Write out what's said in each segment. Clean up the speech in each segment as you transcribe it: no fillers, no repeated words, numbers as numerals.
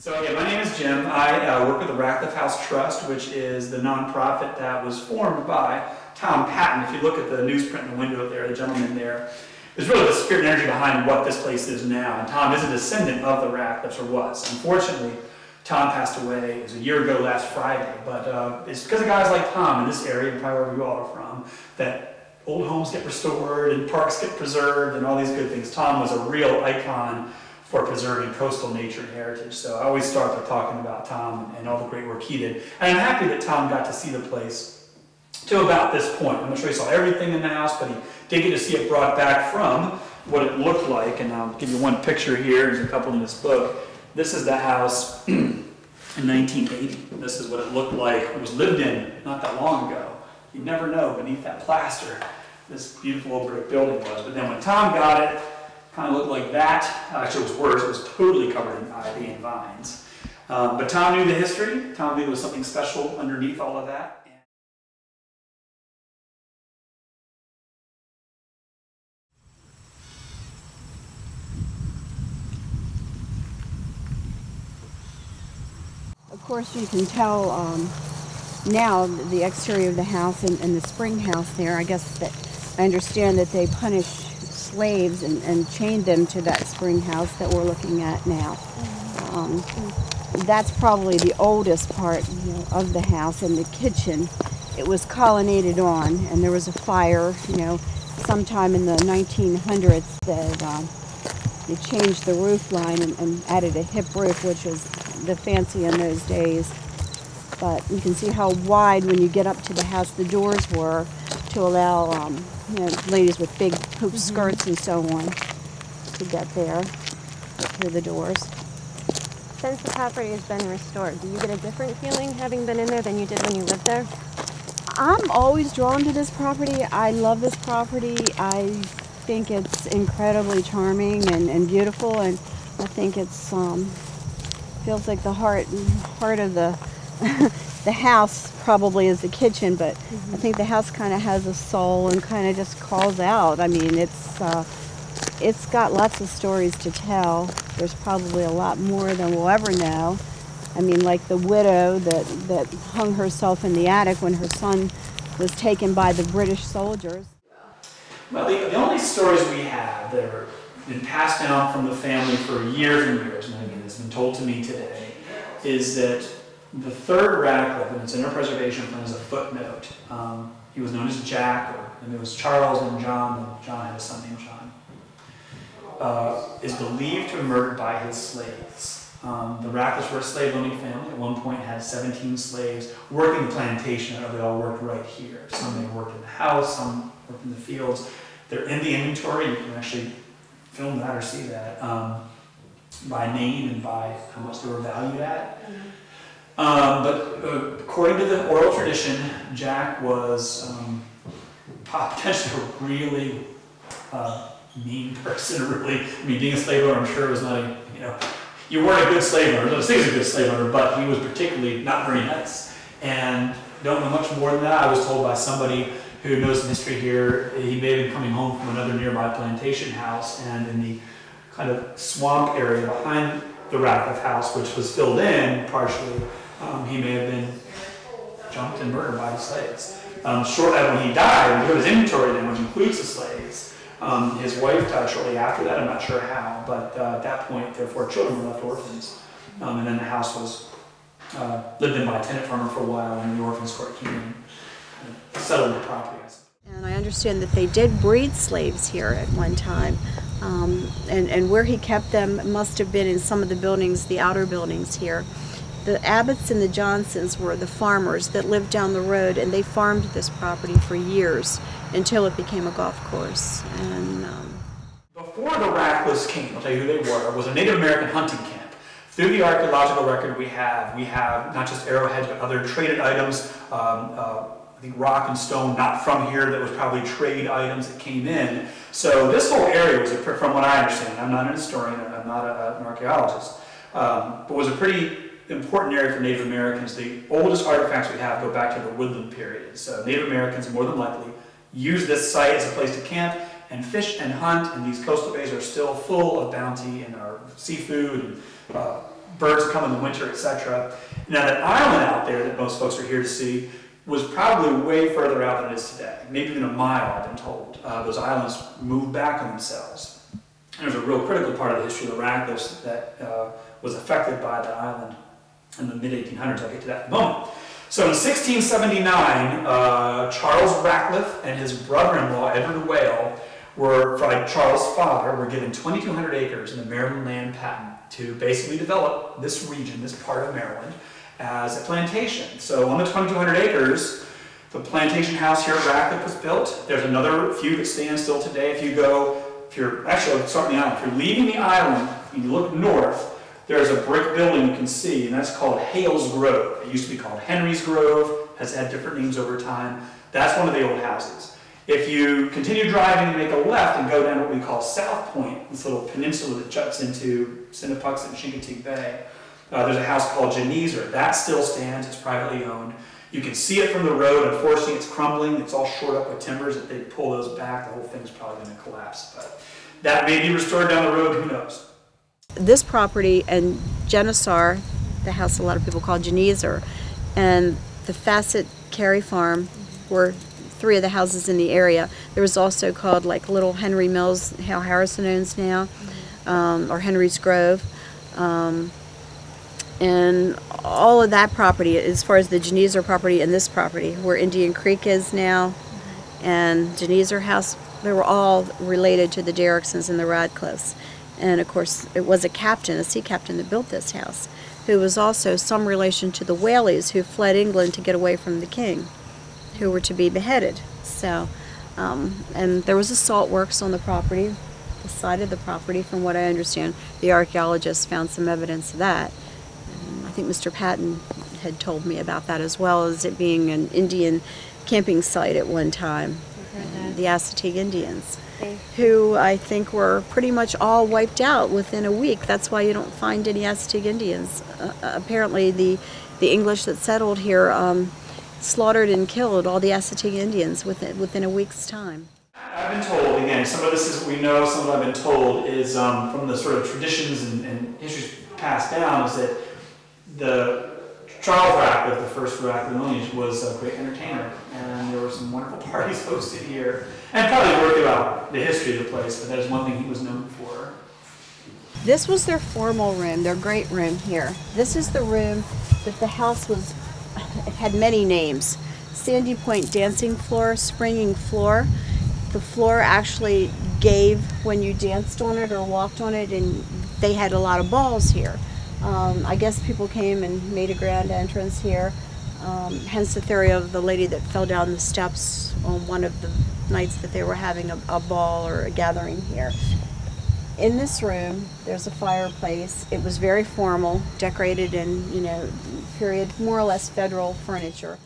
So again, my name is Jim. I work with the Rackliffe House Trust, which is the nonprofit that was formed by Tom Patton. If you look at the newsprint in the window there, the gentleman there, there's really the spirit and energy behind what this place is now. And Tom is a descendant of the Rackliffes, or was. Unfortunately, Tom passed away, it was a year ago last Friday, but it's because of guys like Tom in this area, and probably wherever you all are from, that old homes get restored and parks get preserved and all these good things. Tom was a real icon for preserving coastal nature and heritage. So I always start by talking about Tom and all the great work he did. And I'm happy that Tom got to see the place to about this point. I'm not sure he saw everything in the house, but he did get to see it brought back from what it looked like. And I'll give you one picture here, there's a couple in this book. This is the house in 1980. This is what it looked like. It was lived in not that long ago. You never know beneath that plaster this beautiful old brick building was. But then when Tom got it, kind of looked like that. Actually, it was worse. It was totally covered in ivy and vines. But Tom knew the history. Tom knew there was something special underneath all of that. Of course, you can tell now the exterior of the house and the spring house there. I guess that I understand that they punished slaves and chained them to that spring house that we're looking at now. That's probably the oldest part, of the house. And the kitchen, it was colonnaded on, and there was a fire, sometime in the 1900s that they changed the roof line and added a hip roof, which was the fancy in those days. But you can see how wide, when you get up to the house, the doors were to allow ladies with big hoop skirts and so on to get there through the doors. Since the property has been restored, do you get a different feeling having been in there than you did when you lived there? I'm always drawn to this property. I love this property. I think it's incredibly charming and beautiful, and I think it's feels like the heart of the the house probably is the kitchen, but I think the house kind of has a soul and kind of just calls out. I mean, it's got lots of stories to tell. There's probably a lot more than we'll ever know. I mean, like the widow that hung herself in the attic when her son was taken by the British soldiers. Well, the only stories we have that have been passed down from the family for years and years, and again, it's been told to me today, is that the third Rackliffe, and it's in our preservation plan as a footnote, he was known as Jack, and there was Charles and John, and John had a son named John, is believed to have murdered by his slaves. The Rackliffes were a slave-owning family. At one point had 17 slaves working the plantation. They all worked right here. Some they worked in the house, some worked in the fields. They're in the inventory. You can actually film that or see that by name and by how much they were valued at. But according to the oral tradition, Jack was potentially a really mean person. Being a slave owner, I'm sure was not you weren't a good slave owner. I think he was a good slave owner, but he was particularly not very nice. And don't know much more than that. I was told by somebody who knows the history here, he may have been coming home from another nearby plantation house, and in the kind of swamp area behind the Rackliffe house, which was filled in partially, he may have been jumped and murdered by the slaves. Shortly after when he died, we have his inventory then, which includes the slaves. His wife died shortly after that, I'm not sure how, but at that point, their 4 children were left orphans. And then the house was lived in by a tenant farmer for a while, and the orphans court came in and settled the property. And I understand that they did breed slaves here at one time. And where he kept them must have been in some of the buildings, the outer buildings here. The Abbotts and the Johnsons were the farmers that lived down the road, and they farmed this property for years until it became a golf course. And before the Rackliffes came, I'll tell you who they were, was a Native American hunting camp. Through the archaeological record we have not just arrowheads, but other traded items, I think rock and stone, not from here, that was probably trade items that came in. So this whole area was, from what I understand, I'm not an historian, I'm not an archaeologist, but was a pretty important area for Native Americans. The oldest artifacts we have go back to the woodland period. So Native Americans, more than likely, used this site as a place to camp and fish and hunt, and these coastal bays are still full of bounty and our seafood and birds come in the winter, etc. Now that island out there that most folks are here to see was probably way further out than it is today, maybe even a mile, I've been told. Those islands moved back on themselves. And there's a real critical part of the history of the Rackliffes that was affected by that island in the mid-1800s. I'll get to that in a moment. So in 1679, Charles Rackliffe and his brother-in-law, Edward Whale, like Charles' father, were given 2,200 acres in the Maryland land patent to basically develop this region, this part of Maryland, as a plantation. So on the 2,200 acres, the plantation house here at Rackliffe was built. There's another few that stand still today. Actually, I'll start on the island. If you're leaving the island and you look north, there's a brick building you can see, and that's called Hale's Grove. It used to be called Henry's Grove, has had different names over time. That's one of the old houses. If you continue driving and make a left and go down to what we call South Point, this little peninsula that juts into Cinnapuxet and Chincoteague Bay, there's a house called Geneser. That still stands, it's privately owned. You can see it from the road. Unfortunately, it's crumbling. It's all shored up with timbers. If they pull those back, the whole thing's probably going to collapse. But that may be restored down the road, who knows? This property and Genesar, the house a lot of people call Geneser, and the Fassett Carey Farm were three of the houses in the area. There was also called like Little Henry Mills, how Harrison owns now, or Henry's Grove. And all of that property, as far as the Geneser property and this property, where Indian Creek is now, and Geneser House, they were all related to the Derricksons and the Radcliffes. And of course, it was a sea captain that built this house, who was also some relation to the Whaleys, who fled England to get away from the king, who were to be beheaded. So, and there was a salt works on the property, the side of the property, from what I understand. The archaeologists found some evidence of that. I think Mr. Patton had told me about that, as well as it being an Indian camping site at one time. The Assateague Indians, who I think were pretty much all wiped out within a week. That's why you don't find any Assateague Indians. Apparently the English that settled here slaughtered and killed all the Assateague Indians within a week's time. I've been told, again, some of this is what we know, some of what I've been told is from the sort of traditions and histories passed down, is that Charles Rackliffe, the first Rackliffe lineage, was a great entertainer, and there were some wonderful parties hosted here, and probably worked about the history of the place, but that is one thing he was known for. This was their formal room, their great room here. This is the room that the house was, it had many names. Sandy Point dancing floor, springing floor. The floor actually gave when you danced on it or walked on it, and they had a lot of balls here. I guess people came and made a grand entrance here, hence the theory of the lady that fell down the steps on one of the nights that they were having a ball or a gathering here. In this room, there's a fireplace. It was very formal, decorated in, period, more or less federal furniture.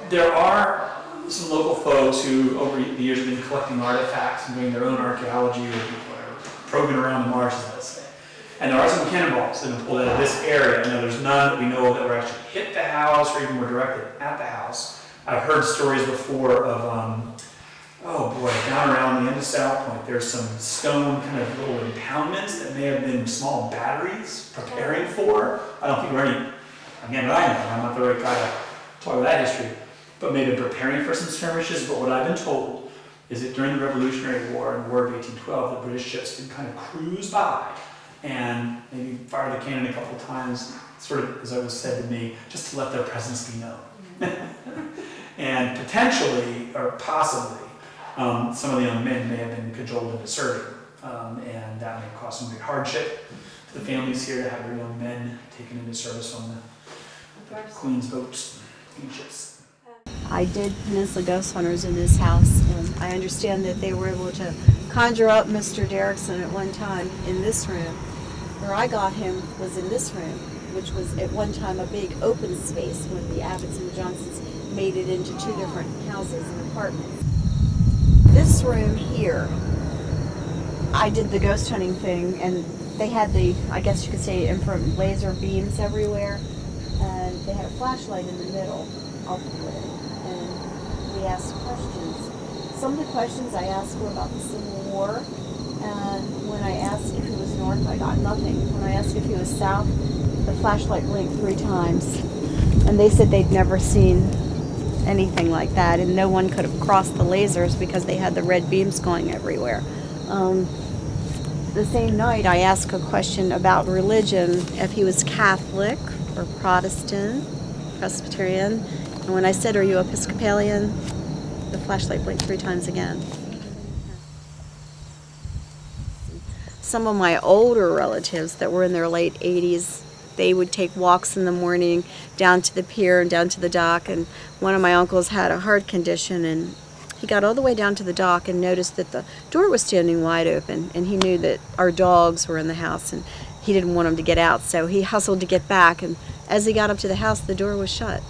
There are some local folks who, over the years, have been collecting artifacts and doing their own archaeology or whatever, probing around the marshes, let's say. And there are some cannonballs that have been pulled out of this area. Now, there's none that we know of that were actually hit the house or even were directed at the house. I've heard stories before of, down around the end of South Point, there's some stone kind of little impoundments that may have been small batteries preparing for. I don't think there are any, again, that I know, I'm not the right guy to talk about that history, but maybe preparing for some skirmishes. But what I've been told is that during the Revolutionary War and the War of 1812, the British ships did kind of cruise by and maybe fire the cannon a couple times, sort of, as it was said to me, just to let their presence be known. And potentially, or possibly, some of the young men may have been cajoled into serving, and that may cause some great hardship to the families here to have their young men taken into service on the Queen's boats and ships. I did Peninsula Ghost Hunters in this house, and I understand that they were able to conjure up Mr. Derrickson at one time in this room. Where I got him was in this room, which was at one time a big open space when the Abbotts and the Johnsons made it into two different houses and apartments. This room here, I did the ghost hunting thing, and they had the, I guess you could say, infrared laser beams everywhere, and they had a flashlight in the middle of the room, and we asked questions. Some of the questions I asked were about the Civil War, and when I asked if it was an north, I got nothing. When I asked if he was south, the flashlight blinked 3 times. And they said they'd never seen anything like that, and no one could have crossed the lasers because they had the red beams going everywhere. The same night, I asked a question about religion, if he was Catholic or Protestant, Presbyterian. And when I said, "Are you Episcopalian?" the flashlight blinked 3 times again. Some of my older relatives that were in their late 80s, they would take walks in the morning down to the pier and down to the dock. And one of my uncles had a heart condition, and he got all the way down to the dock and noticed that the door was standing wide open, and he knew that our dogs were in the house and he didn't want them to get out, so he hustled to get back, and as he got up to the house, the door was shut.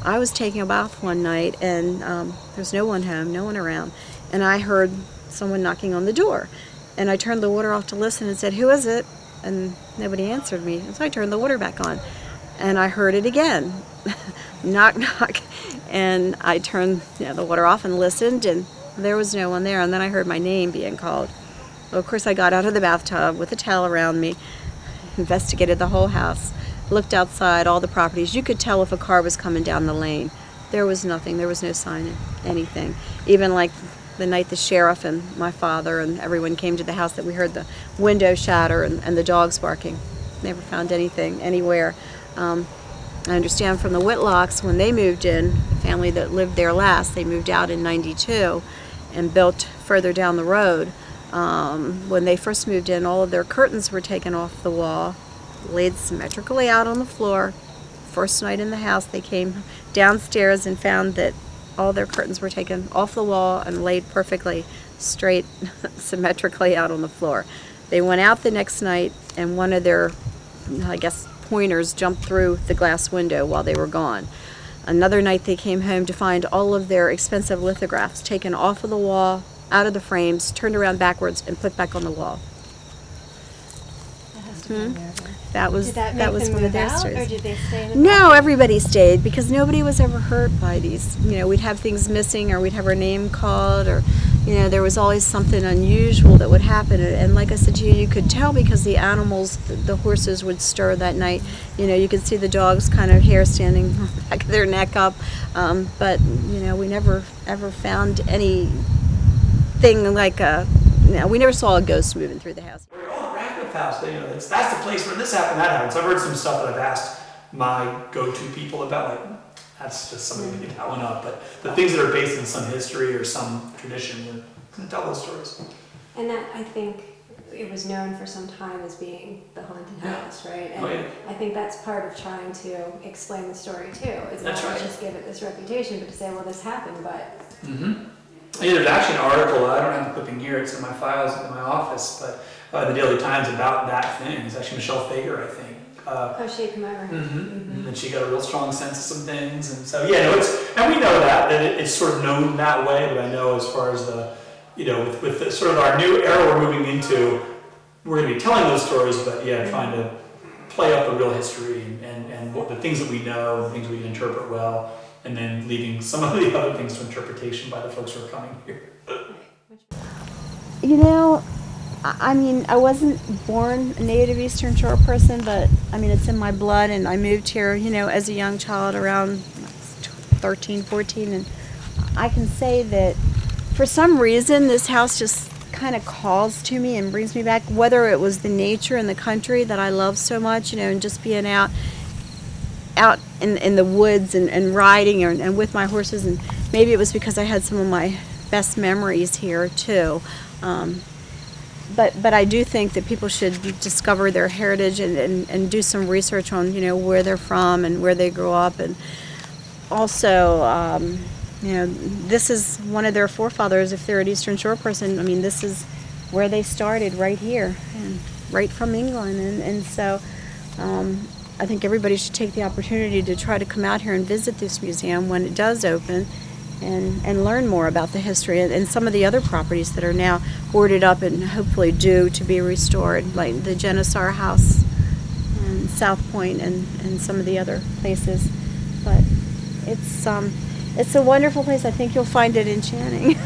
I was taking a bath one night, and there's no one home, no one around, and I heard someone knocking on the door, and I turned the water off to listen and said, "Who is it?" And nobody answered me, and so I turned the water back on, and I heard it again. Knock, knock. And I turned the water off and listened, and there was no one there. And then I heard my name being called. Well, of course, I got out of the bathtub with a towel around me, investigated the whole house, looked outside, all the properties. You could tell if a car was coming down the lane. There was nothing. There was no sign of anything. Even like the night the sheriff and my father and everyone came to the house, that we heard the window shatter and the dogs barking. Never found anything anywhere. I understand from the Whitlocks, when they moved in, the family that lived there last, they moved out in '92 and built further down the road. When they first moved in, all of their curtains were taken off the wall, laid symmetrically out on the floor. First night in the house, they came downstairs and found that all their curtains were taken off the wall and laid perfectly straight, symmetrically out on the floor. They went out the next night, and one of their, I guess, pointers jumped through the glass window while they were gone. Another night they came home to find all of their expensive lithographs taken off of the wall, out of the frames, turned around backwards, and put back on the wall. That was one of their stories. Or did they stay in the No, everybody stayed, because nobody was ever hurt by these. We'd have things missing, or we'd have our name called, or there was always something unusual that would happen. And like I said to you, you could tell because the animals, the horses would stir that night. You could see the dogs' kind of hair standing back of their neck up. But we never ever found anything like we never saw a ghost moving through the house. Rackliffe House, that's the place where this happened, that happened. So I've heard some stuff that I've asked my go-to people about, like, that's just somebody to get that one up. But the things that are based in some history or some tradition, we're going to tell those stories. And that, I think, it was known for some time as being the haunted house, right? And I think that's part of trying to explain the story too. Is not to just give it this reputation, but to say, well, this happened, but. Yeah, there's actually an article, I don't have the clipping here, it's in my files in my office, but the Daily Times about that thing. It's actually Michelle Fager, I think. She had come over. And she got a real strong sense of some things, and so and we know that it's sort of known that way. But I know as far as the, with the, sort of our new era we're moving into, we're going to be telling those stories, but trying to play up the real history and what the things that we know, the things we can interpret well, and then leaving some of the other things to interpretation by the folks who are coming here. I wasn't born a native Eastern Shore person, but it's in my blood, and I moved here, as a young child around 13, 14, and I can say that for some reason this house just kind of calls to me and brings me back, whether it was the nature and the country that I love so much, and just being out in the woods and riding and with my horses, and maybe it was because I had some of my best memories here too. But I do think that people should discover their heritage and do some research on where they're from and where they grew up, and also this is one of their forefathers. If they're an Eastern Shore person, this is where they started, right here, and right from England, and so I think everybody should take the opportunity to try to come out here and visit this museum when it does open, and learn more about the history and some of the other properties that are now boarded up and hopefully due to be restored, like the Genesar House and South Point and some of the other places. But it's a wonderful place. I think you'll find it enchanting.